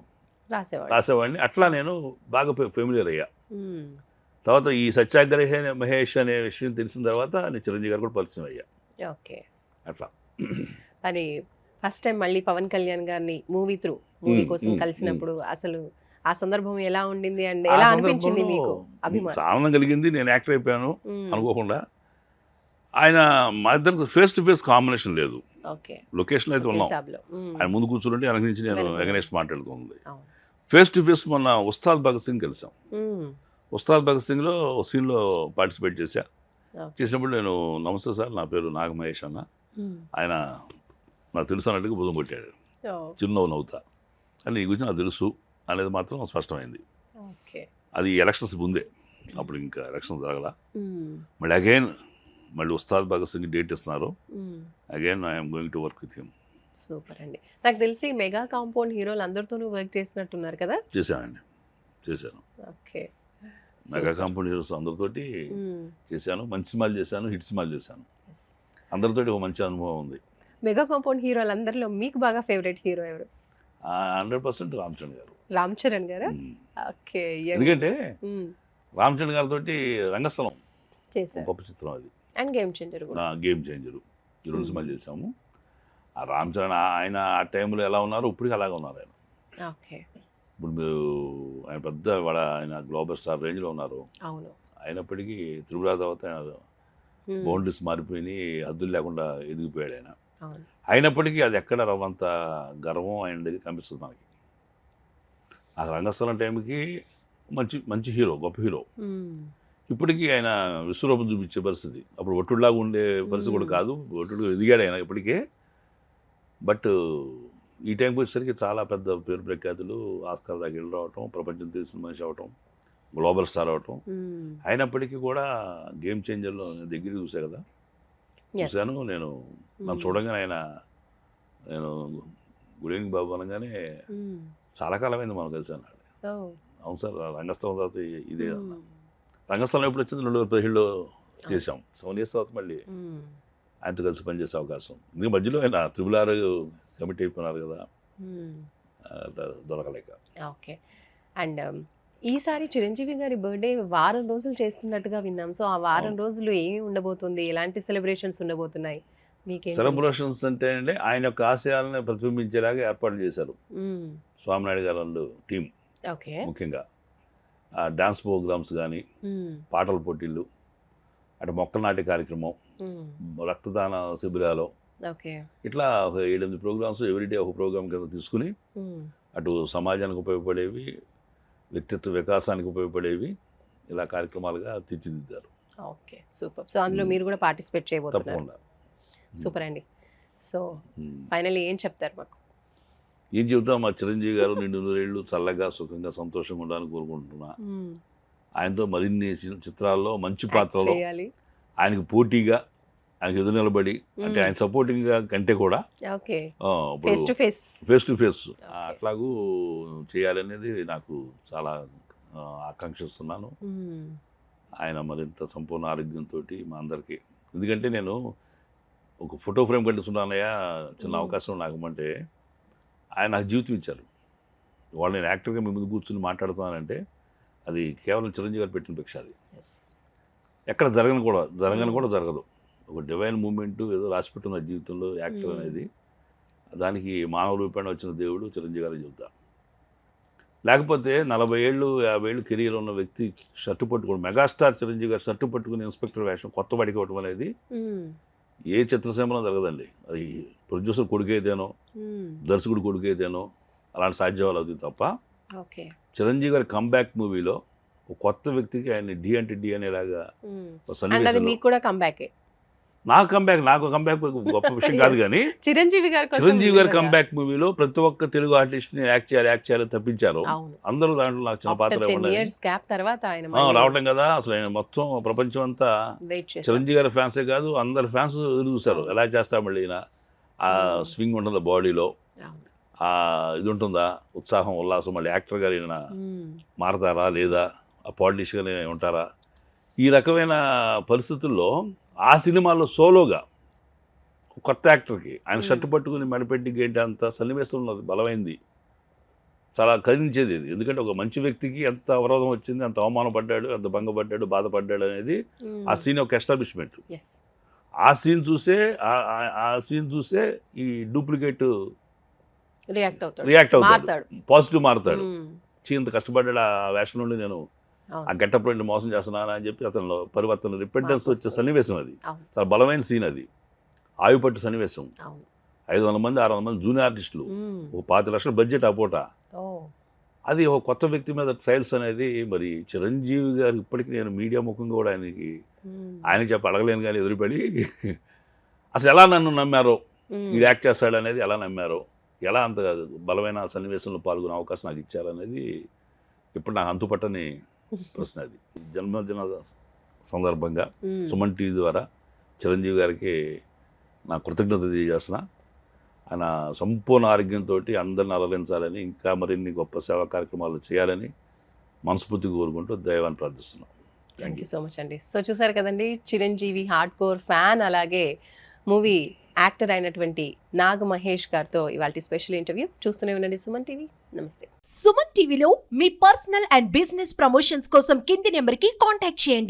రాసేవాడిని. అట్లా నేను బాగా ఫెమిలియర్ అయ్యా. తర్వాత ఈ సత్యాగ్రహ మహేష్ అనే విషయం తెలిసిన తర్వాత నేను చిరంజీవి గారు కూడా పరిచయం అయ్యా. ఓకే, అట్లా. మరి ఫస్ట్ టైం మళ్ళీ పవన్ కళ్యాణ్ గారిని మూవీ కోసం కలిసినప్పుడు అసలు ఆ సందర్భం ఎలా ఉండింది అండ్ ఎలా అనిపించింది మీకు? ఆనందం కలిగింది, నేను యాక్టర్ అయిపోయాను అనుకోకుండా. ఆయన మా ఇద్దరికి ఫేస్ టు ఫేస్ కాంబినేషన్ లేదు, లొకేషన్ అయితే ఉన్నాం, ఆయన ముందు కూర్చుంటే వెనక నుంచి నేను ఎగనెస్ట్ మాట్లాడుతుంది. ఫేస్ టు ఫేస్ మొన్న ఉస్తాద్ భగత్ సింగ్ కలిసాం. ఉస్తాద్ భగత్ సింగ్లో సీన్లో పార్టిసిపేట్ చేసినప్పుడు నేను నమస్తే సార్ నా పేరు నాగ మహేష్ అన్న, ఆయన నాకు తెలుసు అన్నట్టుగా భుజం కొట్టాడు, చిరునవ్వు నవ్వుతా అని నీ గురించి నాకు తెలుసు అనేది మాత్రం స్పష్టమైంది. అది ఎలక్షన్స్ ముందే, అప్పుడు ఇంకా ఎలక్షన్స్ జరగల. మళ్ళీ ఉస్తాద్ భగత్ సింగ్ డేట్ ఇస్తున్నారు, again I'm going to work with him. Super అండి. నాకు తెలిసి మెగా కాంపౌండ్ హీరోలు అందరితోనూ వర్క్ చేసినట్టున్నారు కదా? చేశాను. ఓకే, మెగా కాంపౌండ్ హీరోస్ అందరితోటి చేశాను, మంచి సినిమాలు చేశాను, హిట్ సినిమాలు చేశాను, అందరితోటి ఒక మంచి అనుభవం ఉంది. మెగా కాంపౌండ్ హీరోలు అందరిలో మీకు బాగా ఫేవరెట్ హీరో ఎవరు? 100% రామ్ చరణ్ గారు. ఓకే, ఎందుకంటే రామ్ చరణ్ గారితో రంగస్థలం చేశారు, గొప్ప చిత్రం అది, అండ్ గేమ్ చేంజర్ ఈ 2 సినిమాలు చేసాము. ఆ రామ్ చరణ్ ఆయన ఆ టైంలో ఎలా ఉన్నారు ఇప్పటికీ అలాగే ఉన్నారు ఆయన. ఓకే, ఇప్పుడు మీరు ఆయన పెద్ద ఆయన గ్లోబల్ స్టార్ రేంజ్లో ఉన్నారు. అవును, అయినప్పటికీ త్రిపుర తర్వాత బౌండరీస్ మారిపోయినాయి, హద్దులు లేకుండా ఎదిగిపోయాడు ఆయన. అయినప్పటికీ అది ఎక్కడ రవ్వంత గర్వం ఆయన దగ్గర కనిపిస్తుంది మనకి. ఆ రంగస్థలం టైంకి మంచి హీరో, గొప్ప హీరో. ఇప్పటికీ ఆయన విశ్వరూపం చూపించే పరిస్థితి. అప్పుడు ఒట్టుడిలాగా ఉండే పరిస్థితి కూడా కాదు, ఒట్టుడుగా ఎదిగాడు ఆయన ఇప్పటికే. బట్ ఈ టైంకి వచ్చేసరికి చాలా పెద్ద పేరు ప్రఖ్యాతులు, ఆస్కార్ దాకా వెళ్ళి రావటం, ప్రపంచం తెలిసిన మనిషి అవటం, గ్లోబల్ స్టార్ అవటం. అయినప్పటికీ కూడా గేమ్ చేంజర్లో నేను దగ్గర చూసా కదా, చూశాను. నేను నన్ను చూడంగానే ఆయన, నేను గుడ్ ఈవినింగ్ బాబు అనగానే చాలా కాలమైంది మనం కలిసి అన్నాడు. అవును సార్, రంగస్థలం తర్వాత ఇదే అన్నా. రంగస్థలం ఎప్పుడు వచ్చింది 2017లో చేసాం. 7 years తర్వాత మళ్ళీ ఆయనతో కలిసి పనిచేసే అవకాశం. ఎందుకంటే మధ్యలో ఆయన RRR కమిటీ అయిపోయినారు కదా, దొరకలేక. ఓకే. అండ్ ఈసారి చిరంజీవి గారి బర్త్డే వారం రోజులు చేస్తున్నట్టుగా విన్నాం. సో ఆ వారం రోజులు ఏమి ఉండబోతుంది, ఎలాంటి సెలబ్రేషన్స్ ఉండబోతున్నాయి మీకే? సెలబ్రేషన్స్ అంటే అండి ఆయన యొక్క ఆశయాలను ప్రతిబింబించేలాగా ఏర్పాట్లు చేశారు స్వామినాయుడు గారు అండ్ టీం. ఓకే. ముఖ్యంగా డాన్స్ ప్రోగ్రామ్స్ కానీ, పాటల పోటీలు, అటు మొక్కల నాటి కార్యక్రమం, రక్తదాన శిబిరాలు, ఇట్లా 7-8 ప్రోగ్రామ్స్ ఎవ్రీడే ఒక ప్రోగ్రామ్ కింద తీసుకుని అటు సమాజానికి ఉపయోగపడేవి, వ్యక్తిత్వ వికాసానికి ఉపయోగపడేవి ఇలా కార్యక్రమాలుగా తీర్చిదిద్దారు. Okay, super. సో అందులో మీరు కూడా పార్టిసిపేట్ చేయబోతున్నారు? తప్పకుండా. సూపర్ అండి. సో ఫైనల్లీ ఏం చెప్తారు మాకు? ఏం చెబుతాం, మా చిరంజీవి గారు 200 ఏళ్ళు చల్లగా సుఖంగా సంతోషంగా ఉండాలని కోరుకుంటున్నా. ఆయనతో మరిన్ని చిత్రాల్లో మంచి పాత్రలో ఆయనకు పోటీగా, ఆయనకు ఎదురు నిలబడి, అంటే ఆయన సపోర్టింగ్గా కంటే కూడా ఫేస్ టు ఫేస్ అట్లాగూ చేయాలనేది నాకు చాలా ఆకాంక్షిస్తున్నాను. ఆయన మరింత సంపూర్ణ ఆరోగ్యంతో మా అందరికీ, ఎందుకంటే నేను ఒక ఫోటో ఫ్రేమ్ కట్టిస్తున్నానయ్యా, చిన్న అవకాశం నాకు అంటే ఆయన నాకు జీవితం ఇచ్చారు. వాళ్ళు నేను యాక్టర్గా మీ ముందు కూర్చుని మాట్లాడుతున్నానంటే అది కేవలం చిరంజీవి గారు పెట్టిన భిక్ష. అది ఎక్కడ జరగని కూడా జరగదు. ఒక డివైన్ మూమెంట్ ఏదో రాసిపెట్టిన జీవితంలో యాక్టర్ అనేది, దానికి మానవ రూపేణ వచ్చిన దేవుడు చిరంజీవి గారు చెబుతా. లేకపోతే 40 ఏళ్ళు 50 ఏళ్ళు కెరీర్ ఉన్న వ్యక్తి షర్టు పట్టుకోవడం, మెగాస్టార్ చిరంజీవి గారు షర్టు పట్టుకుని ఇన్స్పెక్టర్ వేషం కొత్త వాడికి ఇవ్వడం అనేది ఏ చిత్రసీమలో జరగదండి. అది ప్రొడ్యూసర్ కొడుకైతేనో, దర్శకుడు కొడుకైతేనో అలాంటి సాధ్యాలు అవుతుంది తప్ప. చిరంజీవి గారి కంబ్యాక్ మూవీలో ఒక కొత్త వ్యక్తికి ఆయన డి అంటే డి అనేలాగా నాకు కంబ్యాక్ గొప్ప విషయం కాదు, కానీ చిరంజీవి గారి కంబ్యాక్ మూవీలో ప్రతి ఒక్క తెలుగు ఆర్టిస్ట్ని యాక్ట్ చేయాలి తప్పించారు. అందరూ దాంట్లో నాకు చిన్న పాత్ర రావటం కదా. అసలు ఆయన మొత్తం ప్రపంచం అంతా చిరంజీవి గారి ఫ్యాన్సే కాదు, అందరి ఫ్యాన్స్ ఎదురు చూశారు. ఎలా చేస్తా మళ్ళీ ఈయన, ఆ స్వింగ్ ఉంటుందా బాడీలో, ఇది ఉంటుందా ఉత్సాహం ఉల్లాసం, మళ్ళీ యాక్టర్ గారు ఈయన మారతారా లేదా, ఆ పాలిటిషియన్గానే ఉంటారా, ఈ రకమైన పరిస్థితుల్లో ఆ సినిమాలో సోలోగా కొత్త యాక్టర్కి ఆయన షర్టు పట్టుకుని మెడపెట్టి గేంటి అంత సన్నివేశం ఉన్నది, బలమైంది, చాలా కదిలించేది ఇది. ఎందుకంటే ఒక మంచి వ్యక్తికి ఎంత అవరోధం వచ్చింది, ఎంత అవమానపడ్డాడు, ఎంత భంగపడ్డాడు, బాధపడ్డాడు అనేది ఆ సీన్ ఒక ఎస్టాబ్లిష్మెంట్. ఆ సీన్ చూసే ఈ డూప్లికేట్ రియాక్ట్ అవుతాడు, పాజిటివ్ మారుతాడు. ఇంత కష్టపడ్డాడు ఆ వేషం నుండి, నేను ఆ గెటప్ నుండి మోసం చేస్తున్నాను అని చెప్పి అతను పరివర్తన రిపెంటెన్స్ వచ్చే సన్నివేశం. అది చాలా బలమైన సీన్. అది ఆయుపట్టు సన్నివేశం. 500 మంది 600 మంది జూనియర్ ఆర్టిస్టులు, ఒక 25 లక్షల బడ్జెట్ ఆ పూట. అది ఒక కొత్త వ్యక్తి మీద ట్రయల్స్ అనేది. మరి చిరంజీవి గారు ఇప్పటికీ నేను మీడియా ముఖంగా కూడా ఆయనకి అడగలేను, కానీ ఎదురుపడి అసలు ఎలా నన్ను నమ్మారో, ఇది యాక్ట్ చేస్తాడు అనేది ఎలా నమ్మారో, ఎలా అంత బలమైన సన్నివేశంలో పాల్గొనే అవకాశం నాకు ఇచ్చారనేది ఇప్పుడు నాకు అంతుపట్టని ప్రశ్న. అది జన్మదిన సందర్భంగా సుమన్ టీవీ ద్వారా చిరంజీవి గారికి నా కృతజ్ఞత తెలియజేస్తున్నా. ఆయన సంపూర్ణ ఆరోగ్యంతో అందరిని అలరించాలని, ఇంకా మరిన్ని గొప్ప సేవా కార్యక్రమాలు చేయాలని మనస్ఫూర్తిగా కోరుకుంటూ దైవాన్ని ప్రార్థిస్తున్నాం. థ్యాంక్ యూ సో మచ్ అండి. సో చూసారు కదండి, చిరంజీవి హార్డ్ కోర్ ఫ్యాన్, అలాగే మూవీ యాక్టర్ అయినటువంటి నాగ్ మహేష్ గారితో ఇవాళ స్పెషల్ ఇంటర్వ్యూ. చూస్తూనే ఉండండి సుమన్ టీవీ. నమస్తే. సుమన్ టీవీలో మీ పర్సనల్ అండ్ బిజినెస్ ప్రమోషన్స్ కోసం కింది నెంబర్కి కాంటాక్ట్ చేయండి.